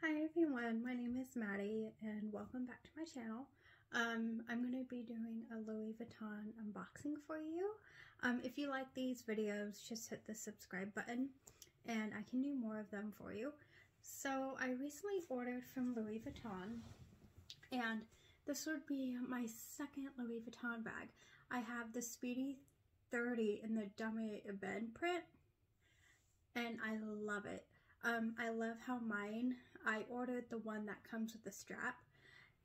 Hi everyone, my name is Maddie and welcome back to my channel. I'm going to be doing a Louis Vuitton unboxing for you. If you like these videos, just hit the subscribe button and I can do more of them for you. So I recently ordered from Louis Vuitton and this would be my second Louis Vuitton bag. I have the Speedy 30 in the Dame Ebene print and I love it. I love how I ordered the one that comes with the strap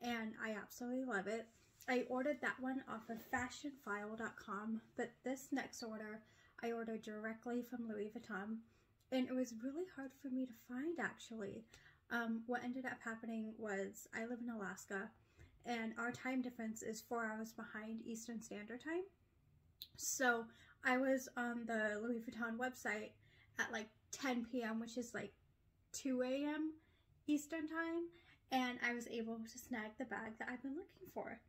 and I absolutely love it. I ordered that one off of fashionphile.com, but this next order I ordered directly from Louis Vuitton and it was really hard for me to find actually. What ended up happening was I live in Alaska and our time difference is 4 hours behind Eastern Standard Time. So I was on the Louis Vuitton website at like 10 p.m. which is like 2 a.m. Eastern time, and I was able to snag the bag that I've been looking for.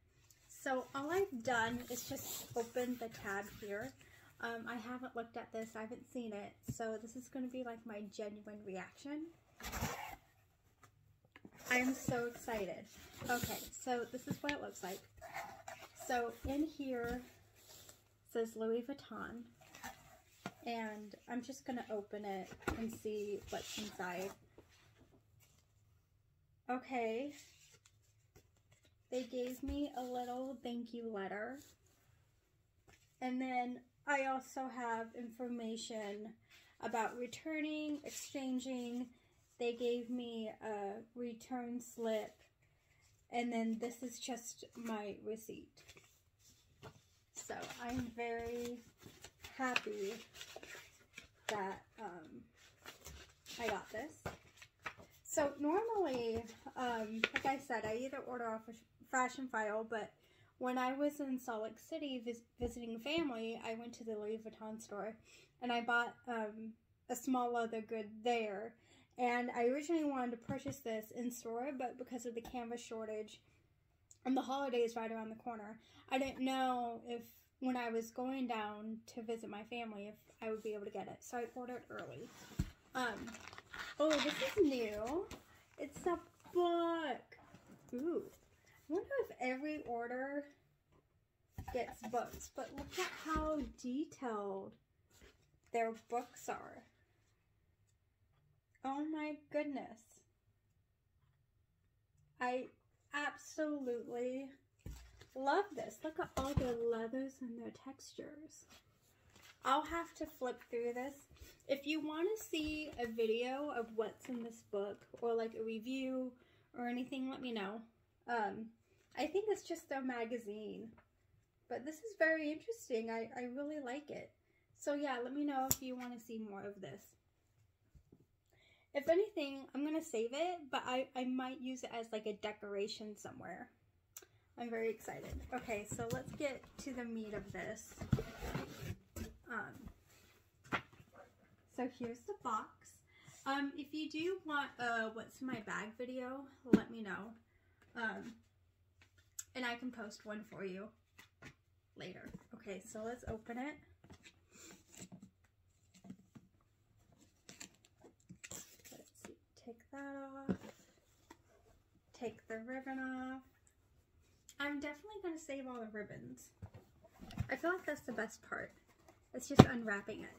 So all I've done is just open the tab here. I haven't looked at this, I haven't seen it, so this is going to be like my genuine reaction. I am so excited. Okay, so this is what it looks like. So in here it says Louis Vuitton. And I'm just going to open it and see what's inside. Okay. They gave me a little thank you letter. And then I also have information about returning, exchanging. They gave me a return slip. And then this is just my receipt. So I'm very happy that I got this. So normally, like I said, I either order off of Fashion File, but when I was in Salt Lake City visiting family, I went to the Louis Vuitton store and I bought a small leather good there. And I originally wanted to purchase this in store, but because of the canvas shortage and the holidays right around the corner, I didn't know if when I was going down to visit my family if I would be able to get it. So I ordered early. Oh, this is new. It's a book. Ooh. I wonder if every order gets books, but look at how detailed their books are. Oh my goodness. I absolutely love this. Look at all the leathers and their textures. I'll have to flip through this. If you want to see a video of what's in this book or like a review or anything, let me know. I think it's just a magazine, but this is very interesting. I really like it. So yeah, let me know if you want to see more of this. If anything, I'm going to save it, but I might use it as like a decoration somewhere. I'm very excited. Okay, so let's get to the meat of this. So here's the box. If you do want what's in my bag video, let me know. And I can post one for you later. Okay, so let's open it. Let's see, take that off. Take the ribbon off. I'm definitely going to save all the ribbons. I feel like that's the best part. It's just unwrapping it.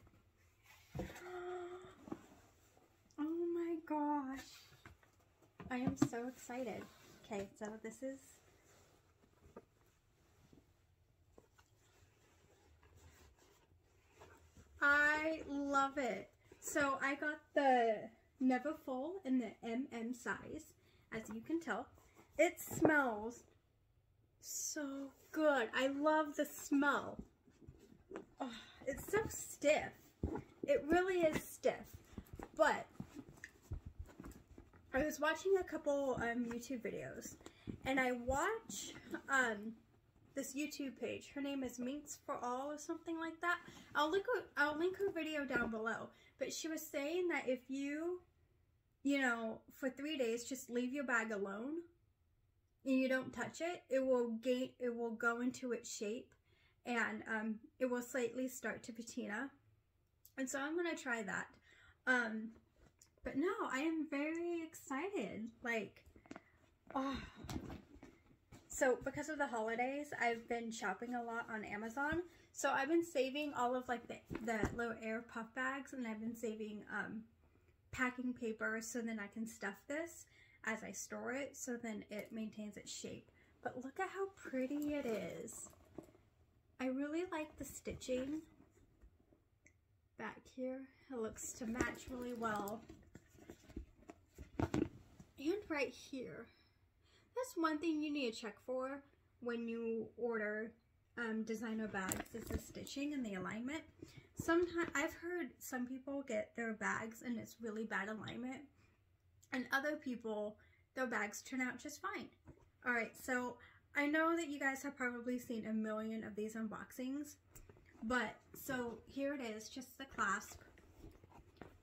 Oh my gosh. I am so excited. Okay, so this is... I love it. So I got the Neverfull in the MM size, as you can tell. It smells so good. I love the smell. Oh, it's so stiff. It really is stiff. But I was watching a couple YouTube videos and I watch this YouTube page. Her name is Minx for All or something like that. I'll link her video down below. But she was saying that if you know, for 3 days just leave your bag alone and you don't touch it, it will go into its shape and it will slightly start to patina. And so I'm gonna try that. But no, I am very excited. Like, oh. So because of the holidays, I've been shopping a lot on Amazon. So I've been saving all of like the little air puff bags, and I've been saving packing paper so then I can stuff this as I store it, so then it maintains its shape. But look at how pretty it is. I really like the stitching back here. It looks to match really well. And right here. That's one thing you need to check for when you order designer bags, is the stitching and the alignment. Sometimes I've heard some people get their bags and it's really bad alignment, and other people, their bags turn out just fine. Alright, so I know that you guys have probably seen a million of these unboxings, but so here it is, just the clasp,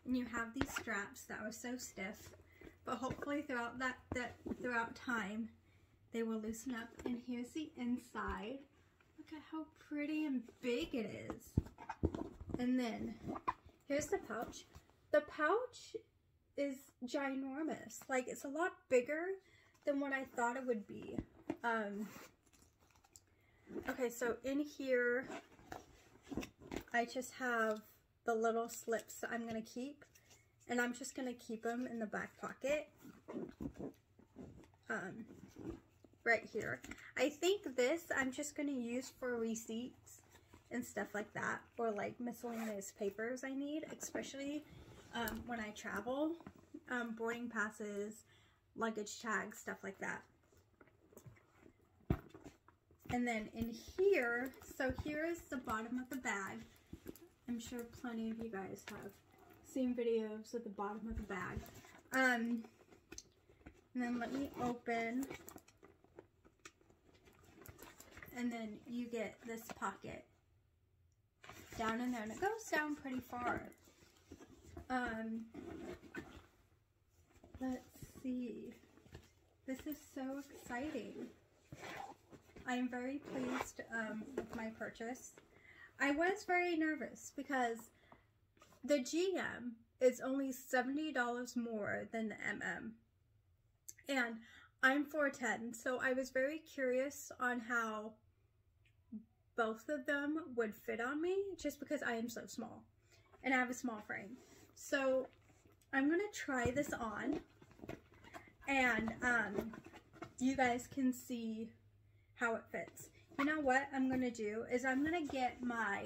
and you have these straps that are so stiff, but hopefully throughout throughout time they will loosen up. And here's the inside. Look at how pretty and big it is. And then here's the pouch. The pouch is ginormous. Like, it's a lot bigger than what I thought it would be. Okay, so in here I just have the little slips that I'm gonna keep, and I'm just gonna keep them in the back pocket. Right here. I think this I'm just gonna use for receipts and stuff like that, or like miscellaneous papers I need, especially when I travel, boarding passes, luggage tags, stuff like that. And then in here, so here is the bottom of the bag. I'm sure plenty of you guys have seen videos of the bottom of the bag. And then let me open. And then you get this pocket down in there, and it goes down pretty far. Let's see. This is so exciting. I'm very pleased with my purchase. I was very nervous because the GM is only $70 more than the MM. And I'm 4'10", so I was very curious on how both of them would fit on me, just because I am so small and I have a small frame. So I'm gonna try this on, and you guys can see how it fits. You know what I'm gonna do is I'm gonna get my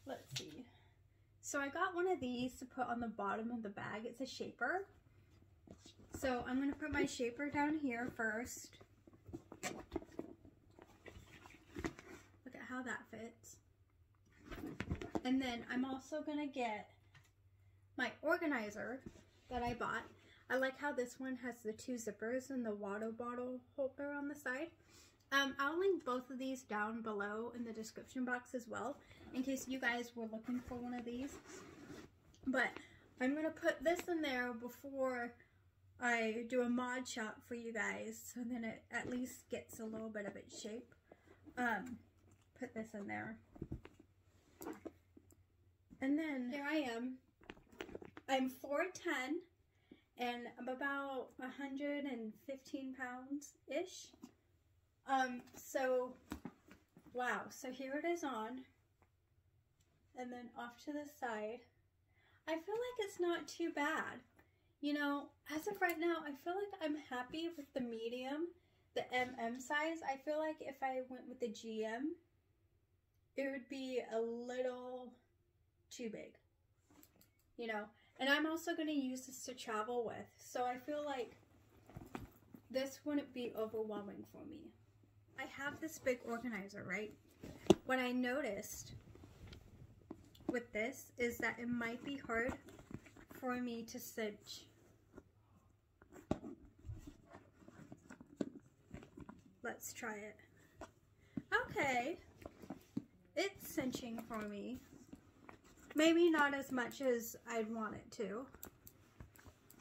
let's see. So I got one of these to put on the bottom of the bag. It's a shaper. So I'm going to put my shaper down here first. Look at how that fits. And then I'm also going to get my organizer that I bought. I like how this one has the 2 zippers and the water bottle holder on the side. I'll link both of these down below in the description box as well, in case you guys were looking for one of these. But I'm going to put this in there before I do a mod shot for you guys, so then it at least gets a little bit of its shape. Put this in there. And then here I am. I'm 4'10", and I'm about 115 pounds-ish. So, wow, so here it is on, and then off to the side. I feel like it's not too bad. You know, as of right now, I feel like I'm happy with the medium, the MM size. I feel like if I went with the GM, it would be a little too big, you know. And I'm also going to use this to travel with, so I feel like this wouldn't be overwhelming for me. I have this big organizer, right? What I noticed with this is that it might be hard for me to cinch. Let's try it. Okay, it's cinching for me. Maybe not as much as I'd want it to,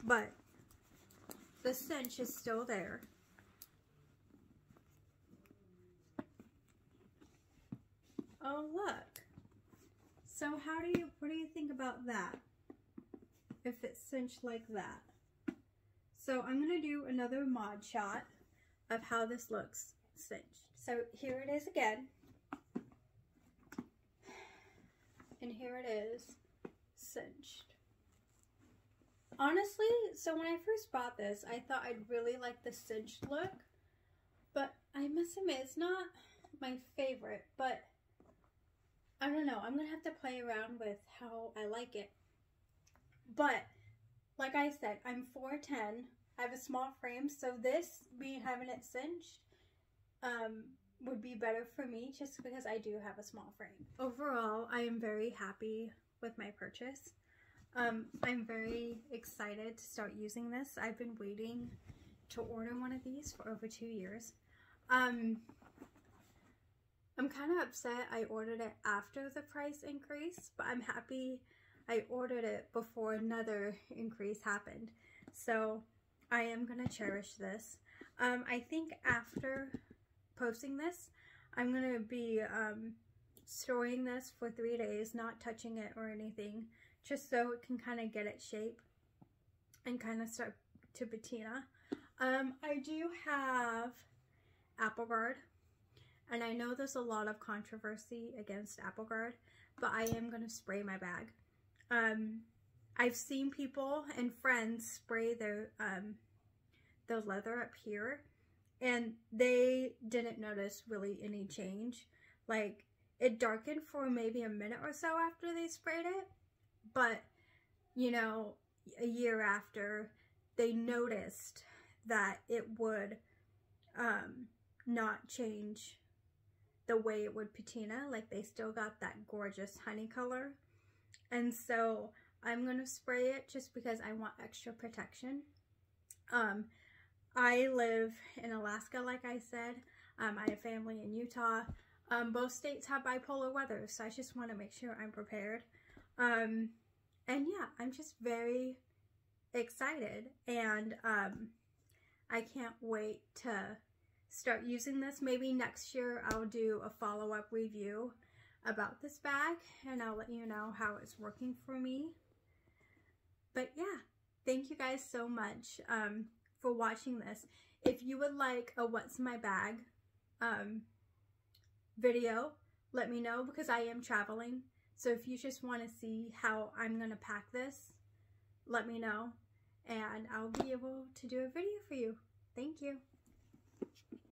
but the cinch is still there. Oh, look. So what do you think about that? If it's cinched like that. So I'm going to do another mod shot of how this looks cinched. So here it is again. And here it is cinched. Honestly, so when I first bought this, I thought I'd really like the cinched look. But I must admit, it's not my favorite. But I don't know. I'm going to have to play around with how I like it. But like I said, I'm 4'10". I have a small frame. So this, me having it cinched, would be better for me just because I do have a small frame. Overall, I am very happy with my purchase. I'm very excited to start using this. I've been waiting to order one of these for over 2 years. I'm kind of upset I ordered it after the price increase, but I'm happy I ordered it before another increase happened. So I am going to cherish this. I think after posting this, I'm going to be storing this for 3 days, not touching it or anything, just so it can kind of get its shape and kind of start to patina. I do have Apple Guard, and I know there's a lot of controversy against Apple Guard, but I am going to spray my bag. I've seen people and friends spray their leather up here, and they didn't notice really any change. Like, it darkened for maybe a minute or so after they sprayed it, but, you know, a year after, they noticed that it would not change the way it would patina. Like, they still got that gorgeous honey color. And so I'm going to spray it just because I want extra protection. I live in Alaska, like I said. I have family in Utah. Both states have bipolar weather, so I just want to make sure I'm prepared. And yeah, I'm just very excited, and I can't wait to start using this. Maybe next year I'll do a follow-up review about this bag, and I'll let you know how it's working for me. But yeah, thank you guys so much for watching this. If you would like a what's in my bag video, let me know, because I am traveling. So if you just want to see how I'm going to pack this, let me know, and I'll be able to do a video for you. Thank you.